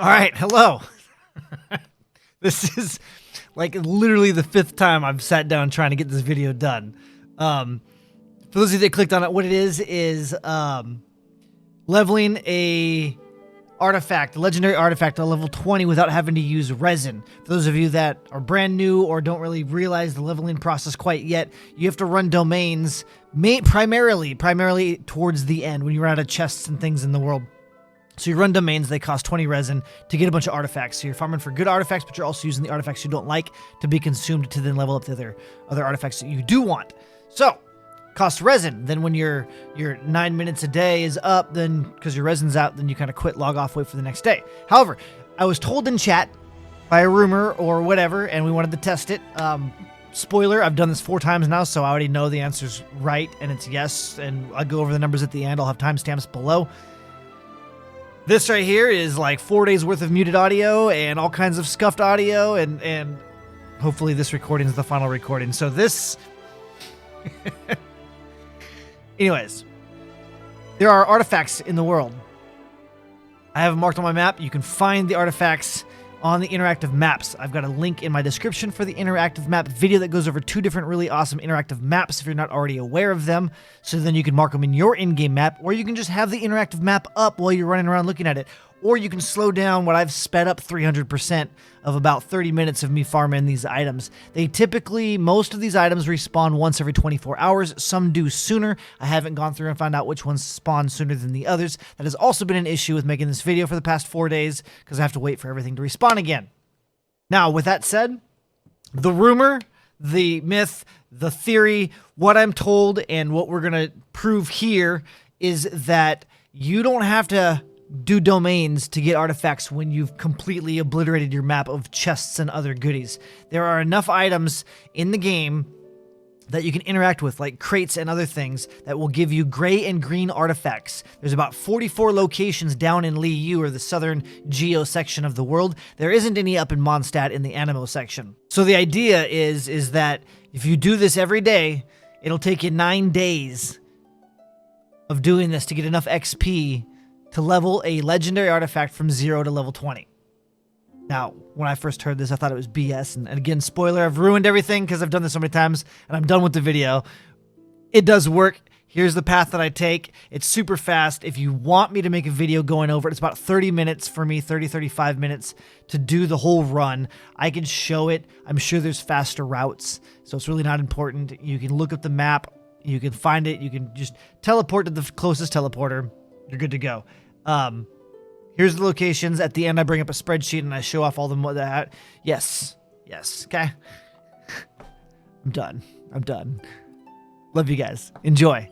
All right, hello. This is like literally the 5th time I've sat down trying to get this video done. For those of you that clicked on it, what it is leveling a artifact, a legendary artifact to level 20 without having to use resin. For those of you that are brand new or don't really realize the leveling process quite yet, you have to run domains primarily towards the end when you run out of chests and things in the world. So you run domains, they cost 20 resin to get a bunch of artifacts. So you're farming for good artifacts, but you're also using the artifacts you don't like to be consumed to then level up the other artifacts that you do want. So, cost resin. Then when your 9 minutes a day is up, then because your resin's out, then you kind of quit, log off, wait for the next day. However, I was told in chat by a rumor or whatever, and we wanted to test it. Spoiler, I've done this 4 times now, so I already know the answer's right, and it's yes, and I'll go over the numbers at the end. I'll have timestamps below. This right here is like 4 days worth of muted audio and all kinds of scuffed audio, and hopefully this recording is the final recording. So this... Anyways, there are artifacts in the world. I have them marked on my map. You can find the artifacts on the interactive maps. I've got a link in my description for the interactive map video that goes over 2 different really awesome interactive maps if you're not already aware of them. So then you can mark them in your in-game map, or you can just have the interactive map up while you're running around looking at it. Or you can slow down what I've sped up 300% of about 30 minutes of me farming these items. They typically, most of these items respawn once every 24 hours. Some do sooner. I haven't gone through and found out which ones spawn sooner than the others. That has also been an issue with making this video for the past 4 days because I have to wait for everything to respawn again. Now, with that said, the rumor, the myth, the theory, what I'm told, and what we're going to prove here is that you don't have to do domains to get artifacts when you've completely obliterated your map of chests and other goodies. There are enough items in the game that you can interact with, like crates and other things, that will give you gray and green artifacts. There's about 44 locations down in Liu, or the southern geo section of the world. There isn't any up in Mondstadt in the Animo section. So the idea is that if you do this every day, it'll take you 9 days of doing this to get enough XP to level a legendary artifact from 0 to level 20. Now, when I first heard this, I thought it was BS. And again, spoiler, I've ruined everything because I've done this so many times, and I'm done with the video. It does work. Here's the path that I take. It's super fast. If you want me to make a video going over it, it's about 30 minutes for me, 35 minutes to do the whole run. I can show it. I'm sure there's faster routes, so it's really not important. You can look up the map. You can find it. You can just teleport to the closest teleporter. You're good to go. Here's the locations. At the end, I bring up a spreadsheet and I show off all the that. Yes. Okay. I'm done. Love you guys. Enjoy.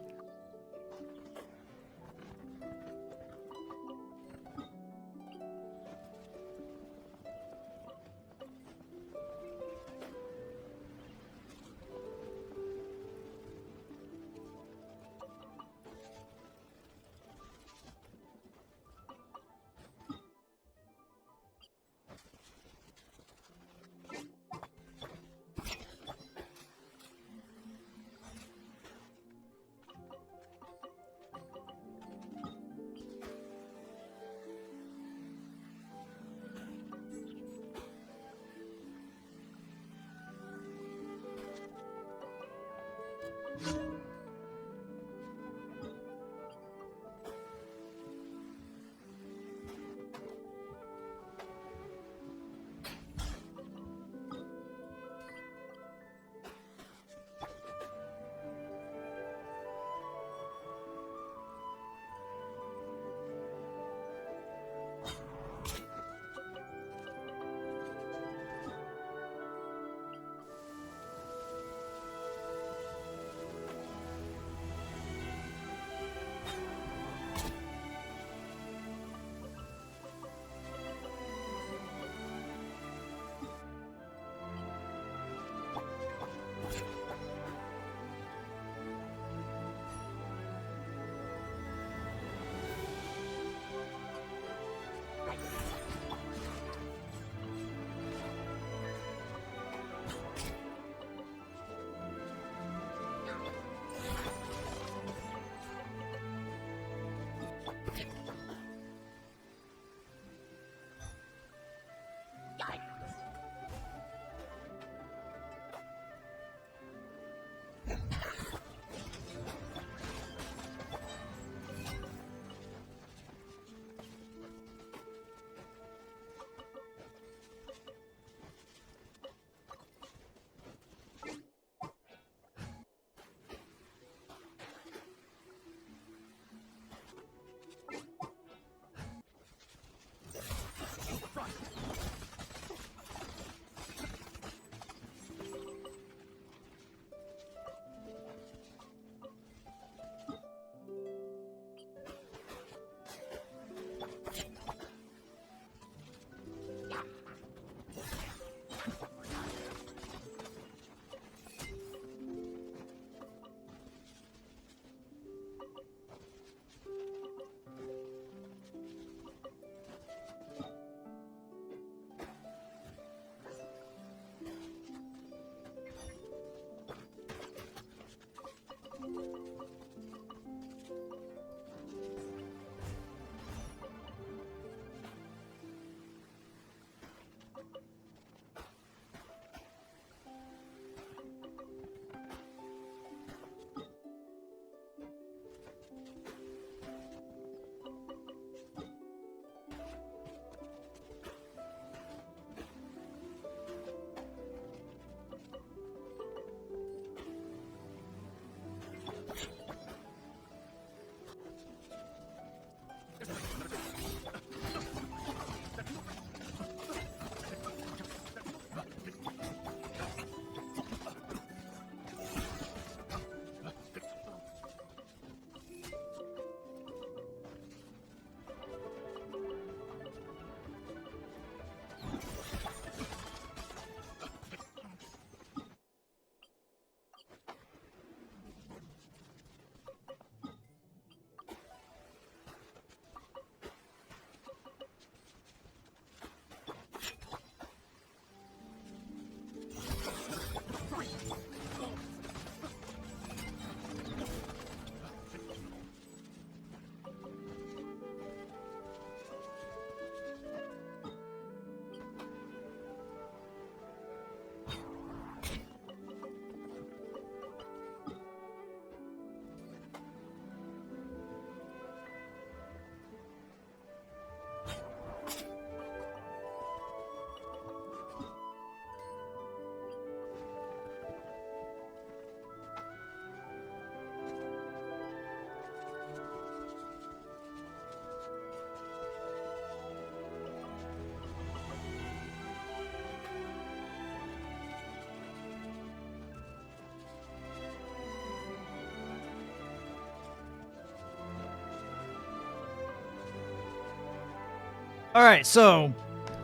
All right, so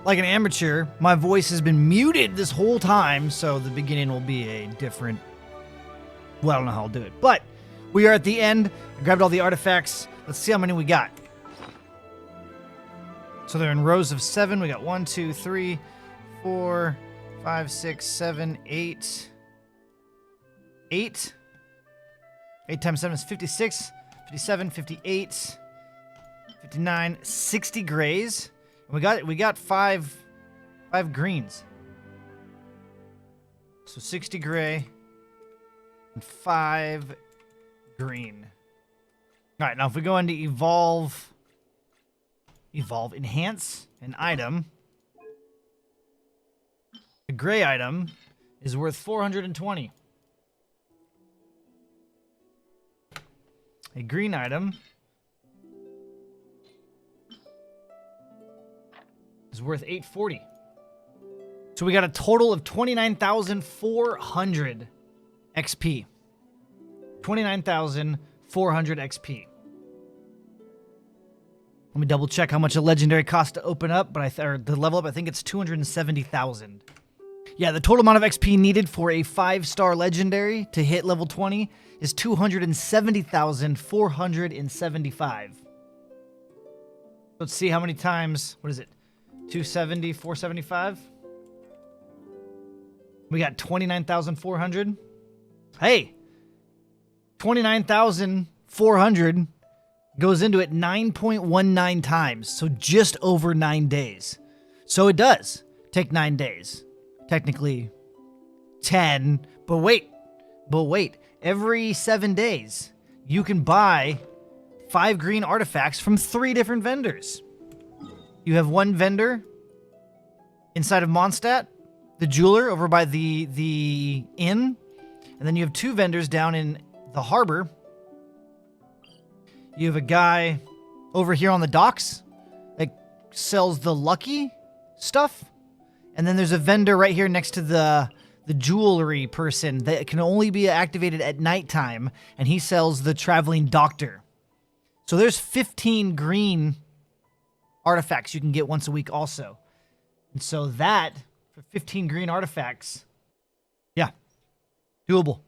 like an amateur, my voice has been muted this whole time, so the beginning will be a different. Well, I don't know how I'll do it, but we are at the end. I grabbed all the artifacts. Let's see how many we got. So they're in rows of 7. We got 1, 2, 3, 4, 5, 6, 7, 8. 8. 8 times 7 is 56, 57, 58, 59, 60 grays. We got five greens. So 60 gray and 5 green. All right, now if we go into evolve, enhance an item, the gray item is worth 420. A green item is worth 840. So we got a total of 29,400 XP. 29,400 XP. Let me double check how much a legendary costs to open up, but or to level up, I think it's 270,000. Yeah, the total amount of XP needed for a 5-star legendary to hit level 20 is 270,475. Let's see how many times, what is it? 270, 475? We got 29,400. Hey, 29,400 goes into it 9.19 times, so just over 9 days. So it does take 9 days. Technically 10, but wait. Every 7 days, you can buy 5 green artifacts from 3 different vendors. You have one vendor inside of Mondstadt, the jeweler over by the inn, and then you have 2 vendors down in the harbor. You have a guy over here on the docks that sells the lucky stuff, and then there's a vendor right here next to the jewelry person that can only be activated at nighttime, and he sells the traveling doctor. So there's 15 green artifacts you can get once a week also. And so that, for 15 green artifacts, yeah, doable.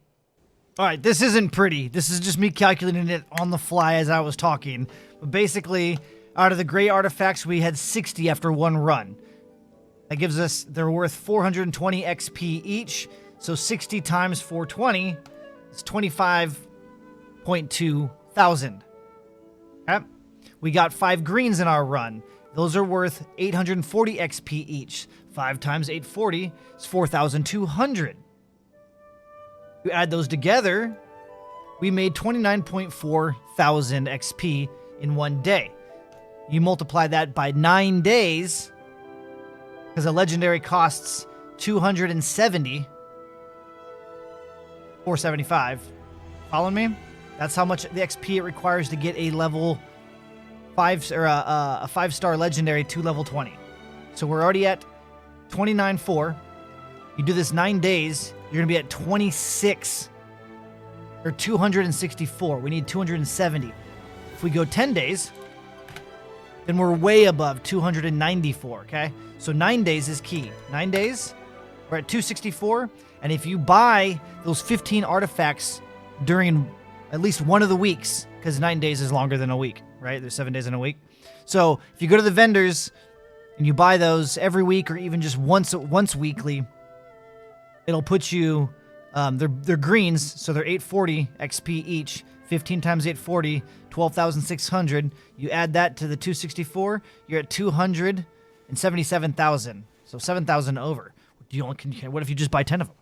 All right, this isn't pretty. This is just me calculating it on the fly as I was talking. But basically, out of the gray artifacts, we had 60 after one run. That gives us, they're worth 420 XP each. So 60 times 420 is 25.2 thousand. Okay? We got 5 greens in our run. Those are worth 840 XP each. 5 times 840 is 4,200. You add those together, we made 29.4 thousand XP in one day. You multiply that by 9 days, because a legendary costs 270, 475. Following me? That's how much the XP it requires to get a level a 5-star legendary to level 20. So we're already at 29.4. You do this 9 days, you're gonna be at 26 or 264. We need 270. If we go 10 days, then we're way above 294. Okay, so 9 days is key. 9 days, we're at 264, and if you buy those 15 artifacts during at least one of the weeks, because 9 days is longer than a week, right? There's 7 days in a week. So if you go to the vendors and you buy those every week or even just once weekly, it'll put you, they're greens, so they're 840 XP each. 15 times 840, 12,600. You add that to the 264, you're at 277,000. So 7,000 over. What if you just buy 10 of them?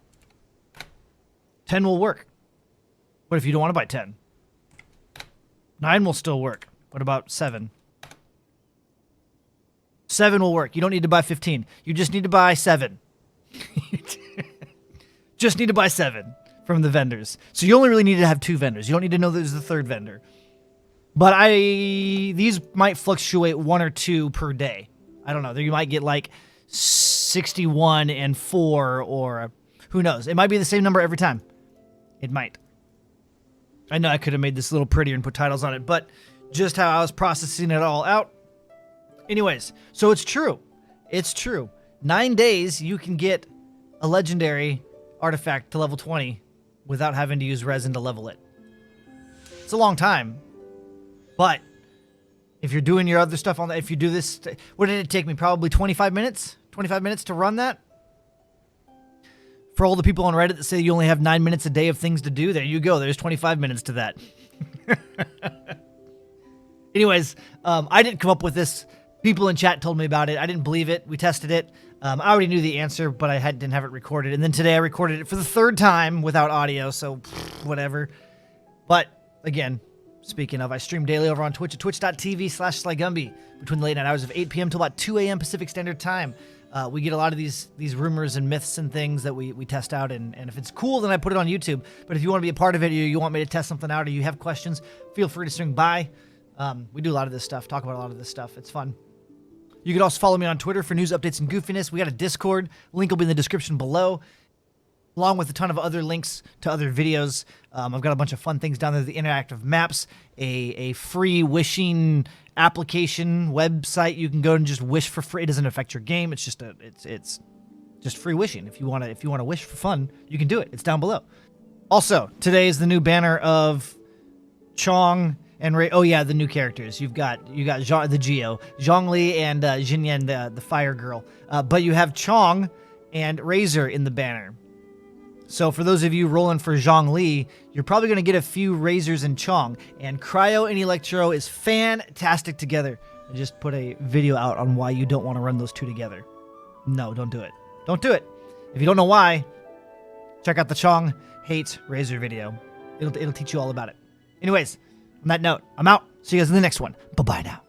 10 will work. What if you don't want to buy 10? 9 will still work. What about 7? 7 will work. You don't need to buy 15. You just need to buy 7. Just need to buy 7 from the vendors. So you only really need to have 2 vendors. You don't need to know there's the 3rd vendor. But these might fluctuate 1 or 2 per day. I don't know. You might get like 61 and 4, or who knows. It might be the same number every time. It might. I know I could have made this a little prettier and put titles on it, but just how I was processing it all out. Anyways, so it's true. It's true. 9 days, you can get a legendary artifact to level 20 without having to use resin to level it. It's a long time, but if you're doing your other stuff on that, if you do this, what did it take me? Probably 25 minutes? 25 minutes to run that? For all the people on Reddit that say you only have 9 minutes a day of things to do, there you go. There's 25 minutes to that. Anyways, I didn't come up with this. People in chat told me about it. I didn't believe it. We tested it. I already knew the answer, but I didn't have it recorded. And then today I recorded it for the 3rd time without audio, so whatever. But again, speaking of, I stream daily over on Twitch at twitch.tv/SlyGumbi between the late night hours of 8 p.m. till about 2 a.m. Pacific Standard Time. We get a lot of these rumors and myths and things that we test out, and if it's cool, then I put it on YouTube. But if you want to be a part of it, or you want me to test something out, or you have questions, feel free to swing by. We do a lot of this stuff, talk about a lot of this stuff. It's fun. You can also follow me on Twitter for news, updates, and goofiness. We got a Discord. Link will be in the description below, along with a ton of other links to other videos. I've got a bunch of fun things down there. The interactive maps, a free wishing application website. You can go and just wish for free. It doesn't affect your game. It's just it's just free wishing. If you want to wish for fun, you can do it. It's down below. Also, today is the new banner of Chong and Ray. Oh yeah, the new characters. You got Zhang, the Geo, Zhongli, and Xinyan, the fire girl. But you have Chong and Razor in the banner. So for those of you rolling for Zhongli, you're probably going to get a few Razors and Chong. And Cryo and Electro is fantastic together. I just put a video out on why you don't want to run those two together. No, don't do it. Don't do it. If you don't know why, check out the Chong hates Razor video. It'll teach you all about it. Anyways, on that note, I'm out. See you guys in the next one. Bye-bye now.